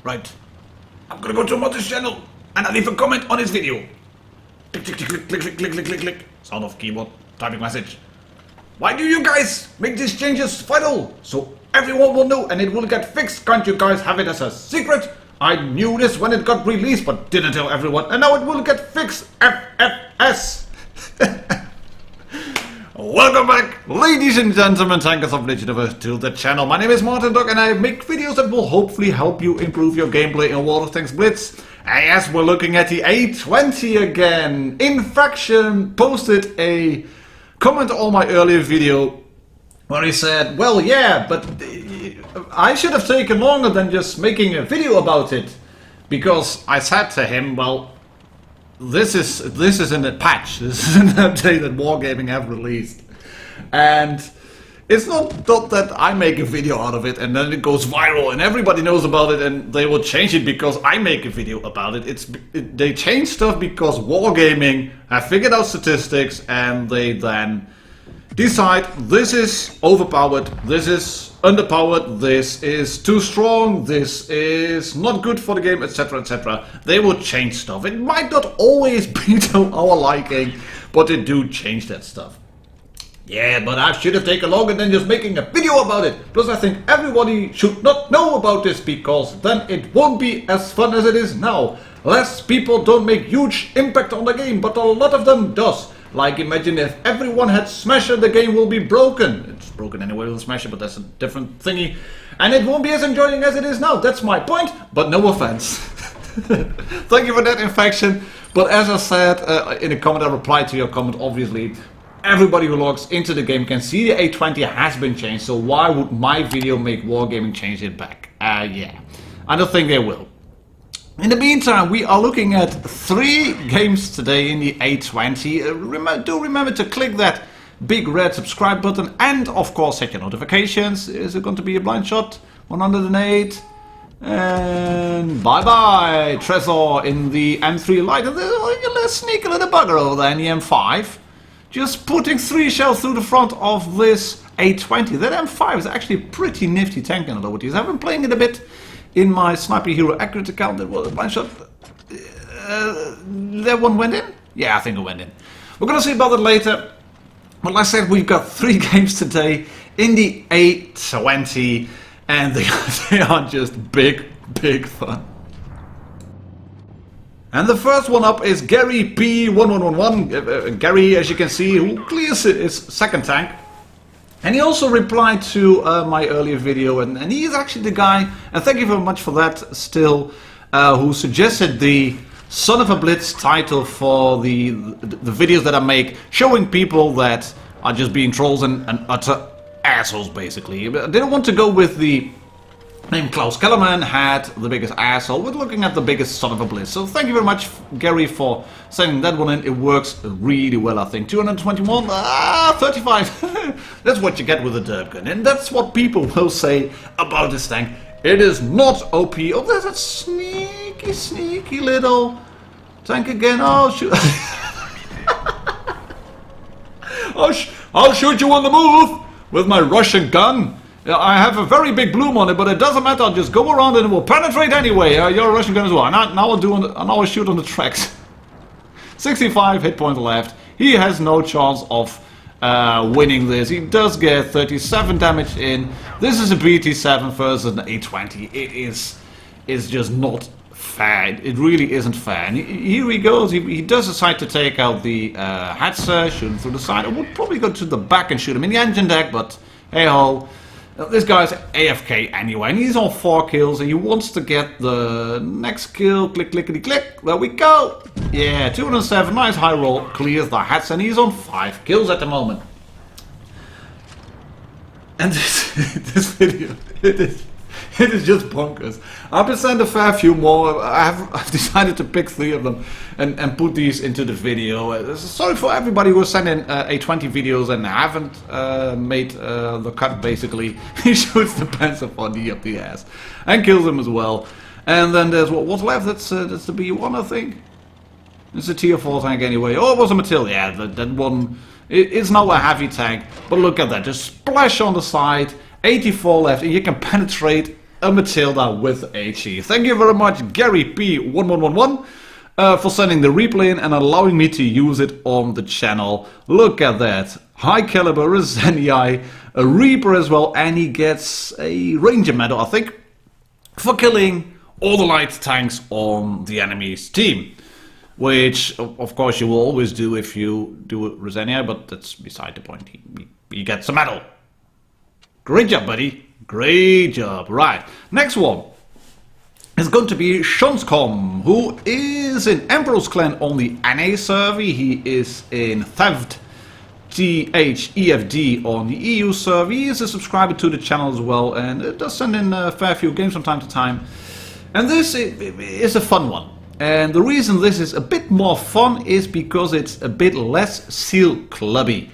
Right. I'm gonna go to Martin's channel and I leave a comment on his video. Click, click, click, click, click, click, click, click, click. Sound of keyboard typing message. Why do you guys make these changes vital? So everyone will know and it will get fixed. Can't you guys have it as a secret? I knew this when it got released but didn't tell everyone and now it will get fixed. FFS. Welcome back, ladies and gentlemen, tankers of Blitz to the channel. My name is martindogger and I make videos that will hopefully help you improve your gameplay in WoT Blitz. And yes, we're looking at the A-20 again. Infraction posted a comment on my earlier video where he said, well, yeah, but I should have taken longer than just making a video about it. Because I said to him, well, this is in a patch, this is an update that Wargaming have released. And it's not that I make a video out of it and then it goes viral and everybody knows about it and they will change it because I make a video about it. They change stuff because Wargaming have figured out statistics and they then decide this is overpowered, this is underpowered, this is too strong, this is not good for the game, etc, etc. They will change stuff. It might not always be to our liking, but they do change that stuff. Yeah, but I should have taken longer than just making a video about it. Plus I think everybody should not know about this because then it won't be as fun as it is now. Less people don't make huge impact on the game, but a lot of them does. Like imagine if everyone had Smasher, the game will be broken. It's broken anyway with Smasher, but that's a different thingy. And it won't be as enjoying as it is now. That's my point, but no offense. Thank you for that, Infection. But as I said in a comment, I replied to your comment, obviously. Everybody who logs into the game can see the A-20 has been changed, so why would my video make Wargaming change it back? Yeah, I don't think they will. In the meantime, we are looking at 3 games today in the A-20. Do remember to click that big red subscribe button and of course set your notifications. Is it going to be a blind shot? 108. And bye bye, Trezor in the M3 Light. And there's a sneaky little bugger over there in the M5. Just putting 3 shells through the front of this A-20. That M5 is actually a pretty nifty tank in other words. I've been playing it a bit in my Sniper Hero Accurate account. That was a blind shot. That one went in? Yeah, I think it went in. We're going to see about it later. But like I said, we've got 3 games today in the A-20. And they are just big fun. And the first one up is Gary P1111. Gary, as you can see, who clears his second tank. And he also replied to my earlier video, and he is actually the guy, and thank you very much for that still, who suggested the Son of a Blitz title for the videos that I make, showing people that are just being trolls and utter assholes, basically. I didn't want to go with the name Klaus Kellerman had the biggest asshole. We're looking at the biggest Son of a Blitz. So thank you very much, Gary, for sending that one in. It works really well, I think. 221, 35. That's what you get with a derp gun. And that's what people will say about this tank. It is not OP. Oh, there's a sneaky little tank again. Oh, shoot. I'll shoot you on the move with my Russian gun. I have a very big bloom on it, but it doesn't matter. I'll just go around and it will penetrate anyway. You're a Russian gun as well. Now I'll shoot on the tracks. 65 hit points left. He has no chance of winning this. He does get 37 damage in. This is a BT7 versus an A-20. It is just not fair. It really isn't fair. And here he goes. He does decide to take out the Hetzer, shoot him through the side. I would probably go to the back and shoot him in the engine deck, but hey ho. This guy's AFK anyway, and he's on 4 kills, and he wants to get the next kill. Click, clickety, click. There we go. Yeah, 207. Nice high roll. Clears the hats, and he's on 5 kills at the moment. And this video, it is just bonkers. I've been sent a fair few more. I've decided to pick 3 of them and put these into the video. Sorry for everybody who sent in A-20 videos and haven't made the cut, basically. He shoots the Panzer IV up the ass and kills him as well. And then there's what's left. That's the B1, I think. It's a tier 4 tank anyway. Oh, it was a Matilda. Yeah, that one. It's now a heavy tank. But look at that. Just splash on the side. 84 left, and you can penetrate a Matilda with HE. Thank you very much, Gary P1111, for sending the replay in and allowing me to use it on the channel. Look at that. High caliber Zenii, a Reaper as well, and he gets a Ranger medal, I think, for killing all the light tanks on the enemy's team. Which, of course, you will always do if you do Zenii, but that's beside the point. He gets a medal. Great job, buddy. Great job. Right. Next one is going to be Shonscom, who is in Emperor's Clan on the NA server. He is in Theft THEFD on the EU server. He is a subscriber to the channel as well, and it does send in a fair few games from time to time. And this is a fun one. And the reason this is a bit more fun is because it's a bit less seal clubby.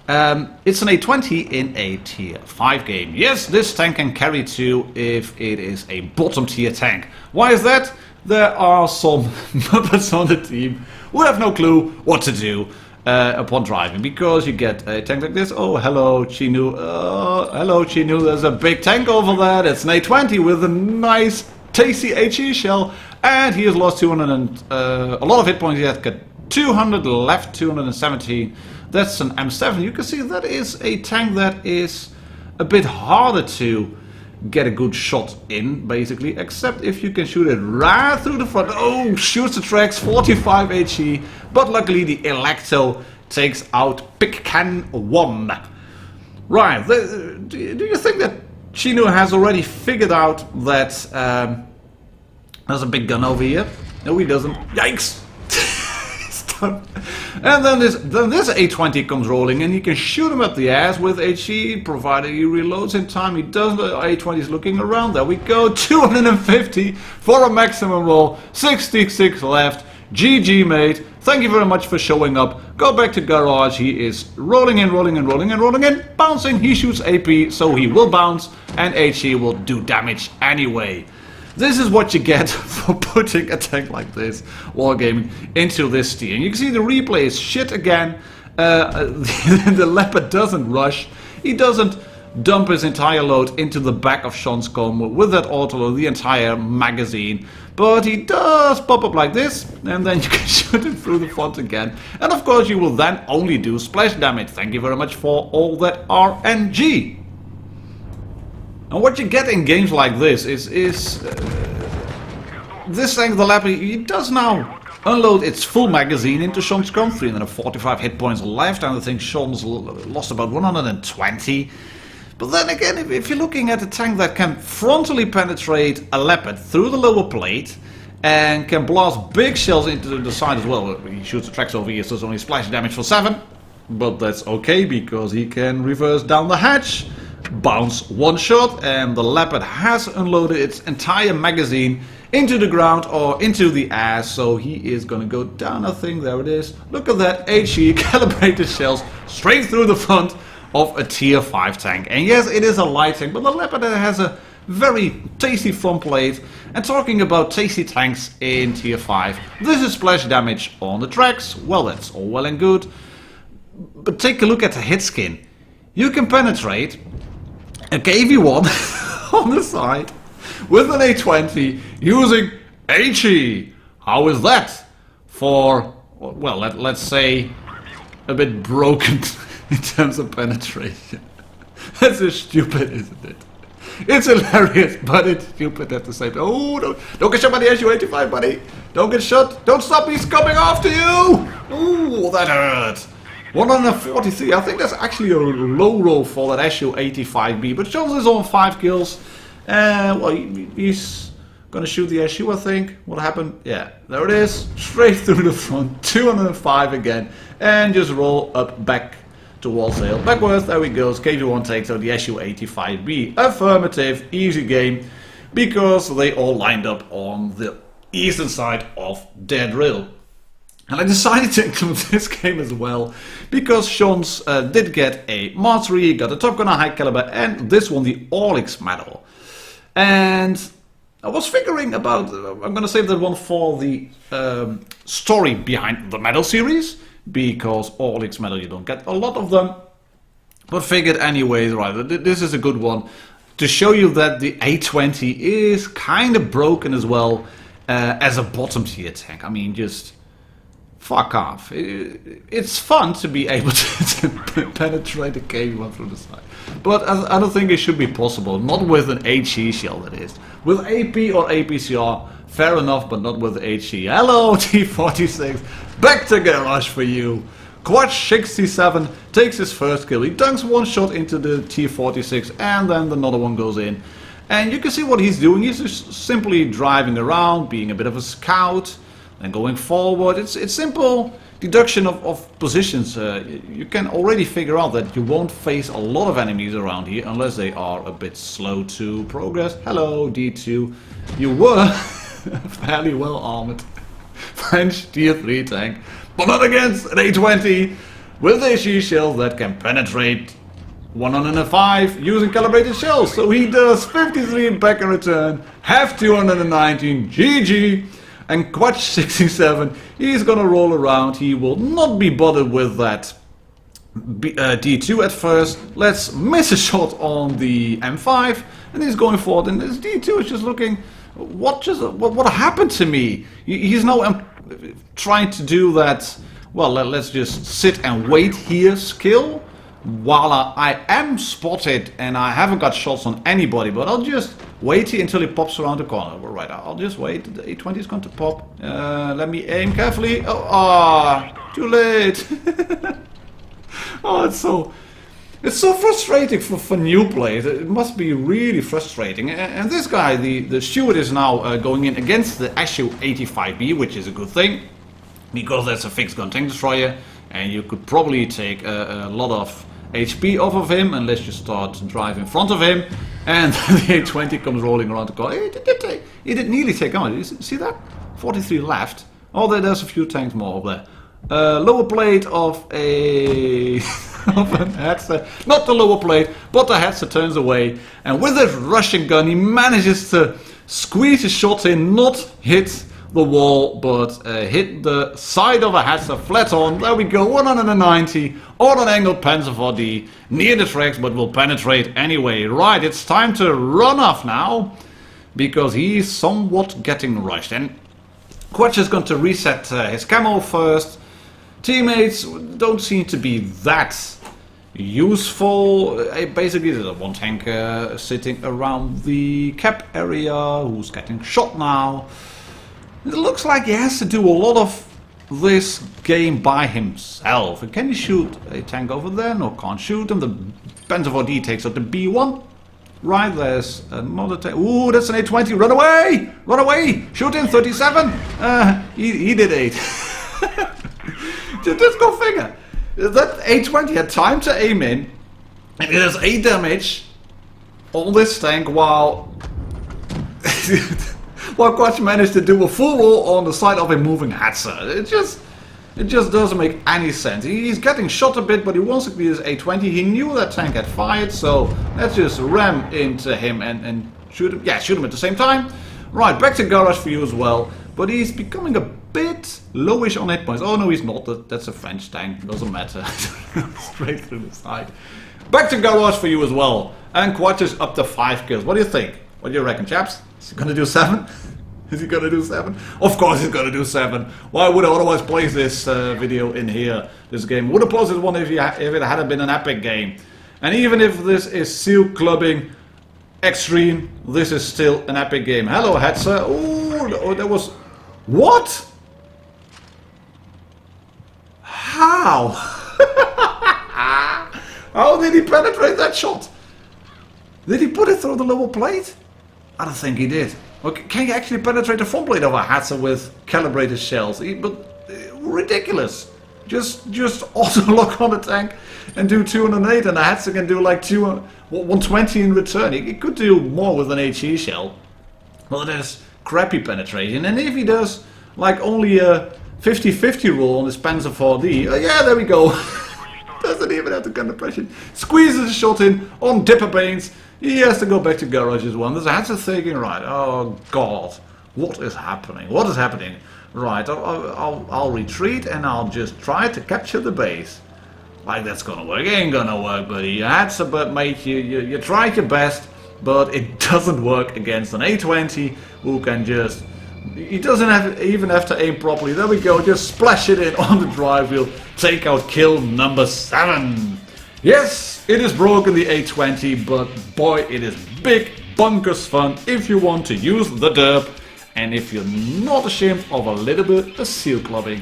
It's an A-20 in a tier 5 game. Yes, this tank can carry 2 if it is a bottom tier tank. Why is that? There are some Muppets on the team who have no clue what to do upon driving, because you get a tank like this. Oh, hello Chinu. Hello Chinu, there's a big tank over there. It's an A-20 with a nice tasty HE shell, and he has lost 200 and a lot of hit points. He has got 200 left, 217. That's an M7. You can see that is a tank that is a bit harder to get a good shot in, basically, except if you can shoot it right through the front. Oh, shoots the tracks, 45 HE, but luckily the Electo takes out Pickcan 1. Right, do you think that Chino has already figured out that there's a big gun over here? No, he doesn't. Yikes! And then this A-20 comes rolling, and you can shoot him at the ass with HE, provided he reloads in time. He does. The A-20 is looking around. There we go. 250 for a maximum roll. 66 left. GG, mate. Thank you very much for showing up. Go back to garage. He is rolling in, rolling in, rolling in, rolling in. Bouncing. He shoots AP, so he will bounce, and HE will do damage anyway. This is what you get for putting a tank like this, wargaming, into this tier. And you can see the replay is shit again. The Leopard doesn't rush. He doesn't dump his entire load into the back of Shonscom with that autoload, the entire magazine. But he does pop up like this, and then you can shoot him through the front again. And of course you will then only do splash damage. Thank you very much for all that RNG. And what you get in games like this is this tank, the Leopard, he does now unload its full magazine into Shonscom, 345 hit points left, and I think Shon's lost about 120. But then again, if you're looking at a tank that can frontally penetrate a Leopard through the lower plate and can blast big shells into the side as well, he shoots the tracks over here, so it's only splash damage for 7, but that's okay because he can reverse down the hatch, bounce one shot, and the Leopard has unloaded its entire magazine into the ground or into the ass, so he is gonna go down. I think there it is. Look at that, HE calibrated shells straight through the front of a tier 5 tank. And yes, it is a light tank, but the Leopard has a very tasty front plate. And talking about tasty tanks in tier 5, this is splash damage on the tracks. Well, that's all well and good, but take a look at the hit skin. You can penetrate a KV-1 on the side with an A-20 using HE. How is that for, well, let's say a bit broken in terms of penetration? That's just stupid, isn't it? It's hilarious, but it's stupid at the same time. Oh, don't get shot by the SU-85, buddy. Don't get shot. Don't stop, he's coming after you. Ooh, that hurt. 143, I think that's actually a low roll for that SU-85B, but Jones is on 5 kills. Well, he's gonna shoot the SU, I think. What happened? Yeah, there it is. Straight through the front, 205 again, and just roll up back towards sail. Backwards, there we go. KV-1 takes out the SU-85B. Affirmative, easy game, because they all lined up on the eastern side of their drill. And I decided to include this game as well, because Shons did get a mastery, he got a Top Gunner High Caliber, and this one, the Orlix medal. And I was figuring about, I'm gonna save that one for the story behind the medal series, because Orlix medal, you don't get a lot of them. But figured anyways, right, this is a good one to show you that the A-20 is kind of broken as well as a bottom tier tank. I mean, just fuck off. It's fun to be able to penetrate a K1 through the side. But I don't think it should be possible. Not with an HE shell, that is. With AP or APCR, fair enough, but not with HE. Hello, T46. Back to garage for you. Quatch 67 takes his first kill. He dunks one shot into the T46 and then another one goes in. And you can see what he's doing. He's just simply driving around, being a bit of a scout, and going forward. It's simple deduction of positions. You can already figure out that you won't face a lot of enemies around here unless they are a bit slow to progress. Hello, D2. You were fairly well armored French tier 3 tank, but not against an A-20 with HE shells that can penetrate 105 using calibrated shells. So he does 53 back in return, have 219, GG. And Quatch 67, he's gonna roll around. He will not be bothered with that D2 at first. Let's miss a shot on the M5, and he's going forward. And this D2 is just looking, what happened to me? He's now trying to do that. Well, let's just sit and wait here skill while I am spotted and I haven't got shots on anybody, but I'll just wait here until he pops around the corner. Right, I'll just wait. The A-20 is going to pop. Let me aim carefully. Oh, too late. Oh, it's so frustrating for new players. It must be really frustrating. And this guy, the Steward, is now going in against the Ashu 85B, which is a good thing, because that's a fixed gun tank destroyer, and you could probably take a lot of HP off of him unless you start to drive in front of him, and the A-20 comes rolling around the corner. He did nearly take on. You see that? 43 left. Oh, there's a few tanks more over there. Lower plate of a of an headset. Not the lower plate, but the headset turns away, and with his Russian gun he manages to squeeze his shot in, not hit the wall, but hit the side of a headset flat on. There we go, 190 on an angled Panzer IV near the tracks, but will penetrate anyway. Right, it's time to run off now, because he's somewhat getting rushed. And Quatch is going to reset his camo first. Teammates don't seem to be that useful. Basically, there's a one tank sitting around the cap area who's getting shot now. It looks like he has to do a lot of this game by himself. And can he shoot a tank over there? No, can't shoot him. The Panzer IV takes out the B1. Right, there's another tank. Ooh, that's an A-20. Run away! Run away! Shoot him, 37. He did 8. Just go figure. That A-20 had time to aim in, and it has 8 damage on this tank while Quatch managed to do a full roll on the side of a moving Hatzer. It just doesn't make any sense. He's getting shot a bit, but he wants to be his A-20. He knew that tank had fired, so let's just ram into him and shoot him. Yeah, shoot him at the same time. Right, back to garage for you as well. But he's becoming a bit lowish on hit points. Oh no, he's not. That's a French tank. Doesn't matter. Straight through the side. Back to garage for you as well. And Quatch is up to 5 kills. What do you think? What do you reckon, chaps? Is he gonna do 7? Is he gonna do 7? Of course he's gonna do 7. Why would I otherwise place this video in here? This game would have posted one if it had been an epic game. And even if this is seal clubbing extreme, this is still an epic game. Hello, Hetzer. Oh, that was... What? How? How did he penetrate that shot? Did he put it through the lower plate? I don't think he did. Okay, can you actually penetrate the front plate of a Hatzer with calibrated shells? Ridiculous. Just auto lock on the tank and do 208, and the Hatzer can do like 120 in return. He could do more with an HE shell. Well, there's crappy penetration, and if he does like only a 50-50 roll on his Panzer IV, yeah, there we go. Doesn't even have to gun depression. Squeezes a shot in on dipper panes. He has to go back to garage as well. There's a Hatzer thinking, right, oh god, what is happening? What is happening? Right, I'll retreat and I'll just try to capture the base. Like that's gonna work. It ain't gonna work, buddy. Hatzer, but mate, you tried your best. but it doesn't work against an A-20 who can just... He doesn't even have to aim properly. There we go, just splash it in on the drive wheel. Take out kill number 7. Yes, it is broken, the A-20, but boy, it is big, bonkers fun if you want to use the derp, and if you're not ashamed of a little bit of seal clubbing.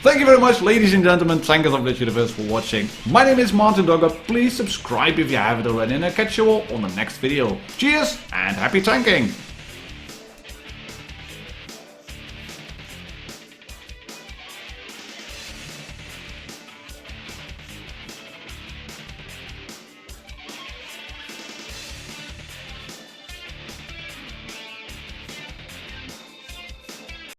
Thank you very much, ladies and gentlemen, Tankers of Blitz Universe, for watching. My name is martindogger. Please subscribe if you haven't already, and I'll catch you all on the next video. Cheers and happy tanking!